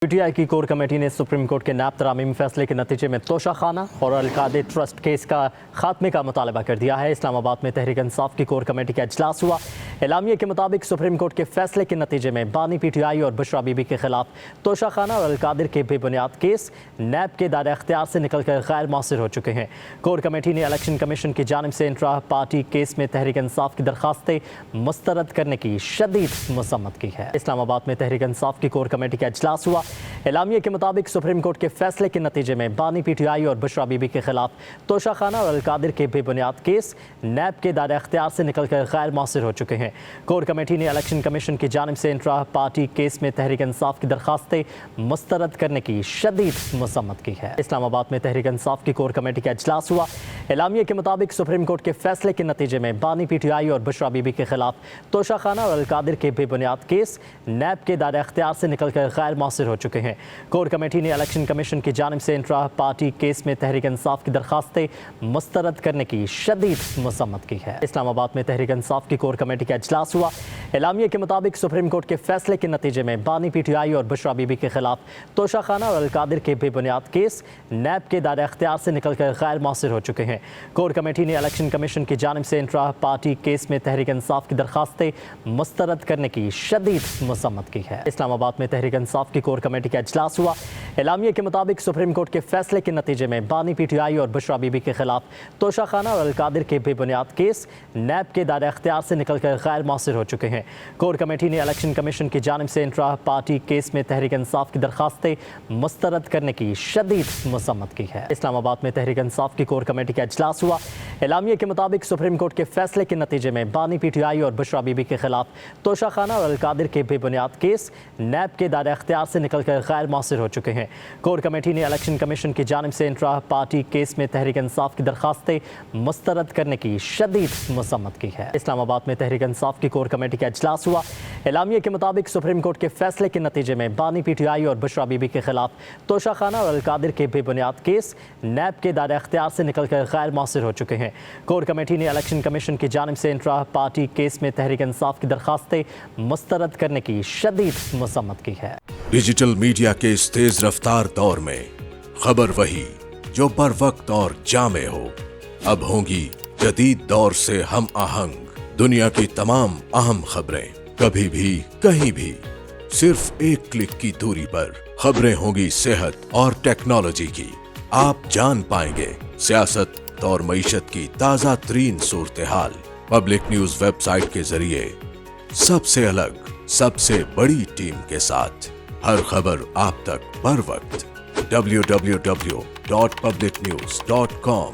PTI की core committee ने supreme court के नैब तरामीम फैसले के नतीजे में तोशाखाना और अलकादे ट्रस्ट केस का खात्मे का मुतालबा कर दिया है। इस्लामाबाद में तहरीक इंसाफ की कोर कमेटी का इजलास हुआ। एलामिया के मुताबिक सुप्रीम कोर्ट के फैसले के नतीजे में बानी PTI और बुशरा बीबी के खिलाफ तोशाखाना और अलकादिर के बेबुनियाद केस नैब के दायरे अख्तियार से निकलकर गैर मौसर हो चुके हैं। कोर कमेटी ने इलेक्शन कमीशन की जानिब से इंट्रा पार्टी केस में तहरीक इंसाफ की दरखास्तें मुस्तरद करने की शदीद मजम्मत की है। इस्लामाबाद में तहरीक इंसाफ की कोर कमेटी का इजलास हुआ। एलामिया के मुताबिक सुप्रीम कोर्ट के फैसले के नतीजे में बानी PTI और बुशरा बीबी के खिलाफ तोशाखाना और अलकादिर के बेबुनियाद केस नैब के दायरे अख्तियार से निकलकर गैर मौसर हो चुके हैं। कोर कमेटी ने इलेक्शन कमीशन की जानिब से इंट्रा पार्टी केस में तहरीक इंसाफ की दरखास्तें मुस्तरद करने की शदीद मजम्मत की है। इस्लामाबाद में तहरीक इंसाफ की कोर कमेटी का इजलास हुआ। एलामिया के मुताबिक सुप्रीम कोर्ट के फैसले के नतीजे में बानी PTI और बुशरा बीबी के खिलाफ तोशाखाना और अलकादिर के बेबुनियाद केस नैब के दायरे अख्तियार से निकलकर गैर मौसर हो चुके हैं। कोर कमेटी ने इलेक्शन कमीशन की जानिब से इंट्रा पार्टी केस में तहरीक इंसाफ की दरखास्तें मुस्तरद करने की शदीद मजम्मत की है। इस्लामाबाद में तहरीक इंसाफ की कोर कमेटी का इजलास हुआ। एलामिया के मुताबिक सुप्रीम कोर्ट के फैसले के नतीजे में बानी PTI और बुशरा बीबी के खिलाफ तोशाखाना और अलकादिर के बेबुनियाद केस नैब के दायरे अख्तियार से निकलकर गैर मौसर हो चुके हैं। कोर कमेटी ने इलेक्शन कमीशन की जानिब से इंट्रा पार्टी केस में तहरीक इंसाफ की दरखास्तें मुस्तरद करने की शदीद मजम्मत की है। इस्लामाबाद में तहरीक इंसाफ की कोर कमेटी का इजलास हुआ। एलामिया के मुताबिक सुप्रीम कोर्ट के फैसले के नतीजे में बानी PTI और बुशरा बीबी के खिलाफ तोशाखाना और अलकादिर के बेबुनियाद केस नैब के दायरे अख्तियार से निकलकर गैर मौसर हो चुके हैं। कोर कमेटी ने इलेक्शन कमीशन की जानिब से इंट्रा पार्टी केस में तहरीक इंसाफ की दरखास्तें मुस्तरद करने की शदीद मजम्मत की है। इस्लामाबाद में तहरीक इंसाफ की कोर कमेटी का इजलास हुआ। एलामिया के मुताबिक सुप्रीम कोर्ट के फैसले के नतीजे में बानी PTI और बुशरा बीबी के खिलाफ तोशाखाना और अलकादिर के बेबुनियाद केस नैब के दायरे अख्तियार से निकलकर गैर मौसर हो चुके हैं। कोर कमेटी ने इलेक्शन कमीशन की जानिब से इंट्रा पार्टी केस में तहरीक इंसाफ की दरखास्तें मुस्तरद करने की शदीद मजम्मत की है। इस्लामाबाद में तहरीक इंसाफ की कोर कमेटी का इजलास हुआ। एलामिया के मुताबिक सुप्रीम कोर्ट के फैसले के नतीजे में बानी PTI और बुशरा बीबी के खिलाफ तोशाखाना और अलकादिर के बेबुनियाद केस नैब के दायरे अख्तियार से निकलकर गैर मौसर हो चुके हैं। कोर कमेटी ने इलेक्शन कमीशन की जानिब से इंट्रा पार्टी केस में तहरीक इंसाफ की दरखास्तें मुस्तरद करने की शदीद मजम्मत की है। डिजिटल मीडिया के इस तेज रफ्तार दौर में खबर वही जो बर वक्त और जामे हो। अब होंगी जदीद दौर से हम आहंग दुनिया की तमाम अहम खबरें, कभी भी कहीं भी सिर्फ एक क्लिक की दूरी पर। खबरें होंगी सेहत और टेक्नोलॉजी की। आप जान पाएंगे सियासत और मईशत की ताजा तरीन सूरत हाल। पब्लिक न्यूज वेबसाइट के जरिए सबसे अलग, सबसे बड़ी टीम के साथ हर खबर आप तक बर वक्त। www.publicnews.com